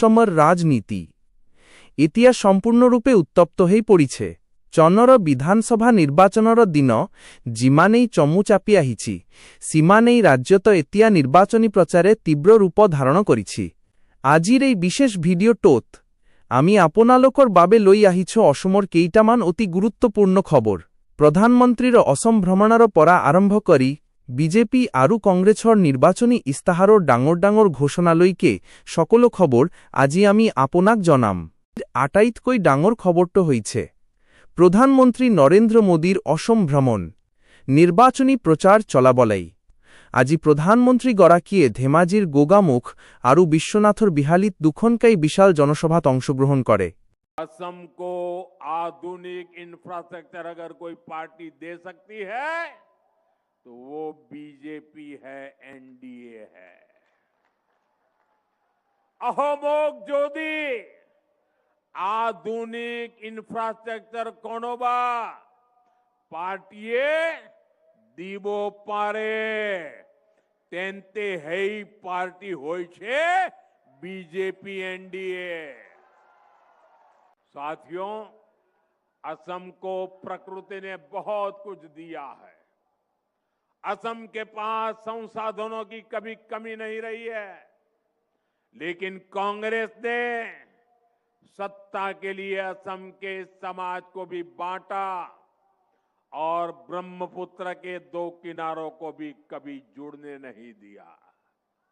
সমর রাজনীতি এতিয়া সম্পূর্ণরূপে উত্তপ্ত হয়ে পড়িছে। চন্নর বিধানসভা নির্বাচনর দিন যিমানেই চমু চাপি আহিছি, সিমানেই রাজ্যত এতিয়া নির্বাচনী প্রচারে তীব্র রূপ ধারণ করিছি। আজির এই বিশেষ ভিডিওটোত আমি আপনালোকৰ বাবে লৈ আহিছো অসমৰ কেইটামান অতি গুৰুত্বপূৰ্ণ খবৰ। প্ৰধানমন্ত্ৰীৰ অসম ভ্ৰমণৰ পৰা আৰম্ভ কৰি বিজেপি আৰু কংগ্ৰেছৰ নিৰ্বাচনী ইস্তাহাৰৰ ডাঙৰ ডাঙৰ ঘোষণালৈকে সকলো খবৰ আজি আমি আপোনাক জনাম। আটাইতকৈ ডাঙৰ খবৰটো হৈছে প্ৰধানমন্ত্ৰী নৰেন্দ্ৰ মোদীৰ অসম ভ্ৰমণ, নিৰ্বাচনী প্ৰচাৰ চলাবলাই। আজি প্ৰধানমন্ত্ৰীগৰাকীয়ে ধেমাজিৰ গোগামুখ আৰু বিশ্বনাথৰ বিহালীত দুখনকাই বিশাল জনসভাত অংশগ্ৰহণ কৰে। असम को आधुनिक इंफ्रास्ट्रक्चर अगर कोई पार्टी दे सकती है तो वो बीजेपी है, एनडीए है। अहोमोग जोदी आधुनिक इंफ्रास्ट्रक्चर कोनोबा पार्टीए दीबो पारे तेंते है पार्टी होय छे बीजेपी, एनडीए। साथियों, असम को प्रकृति ने बहुत कुछ दिया है। असम के पास संसाधनों की कभी कमी नहीं रही है, लेकिन कांग्रेस ने सत्ता के लिए असम के समाज को भी बांटा और ब्रह्मपुत्र के दो किनारों को भी कभी जुड़ने नहीं दिया।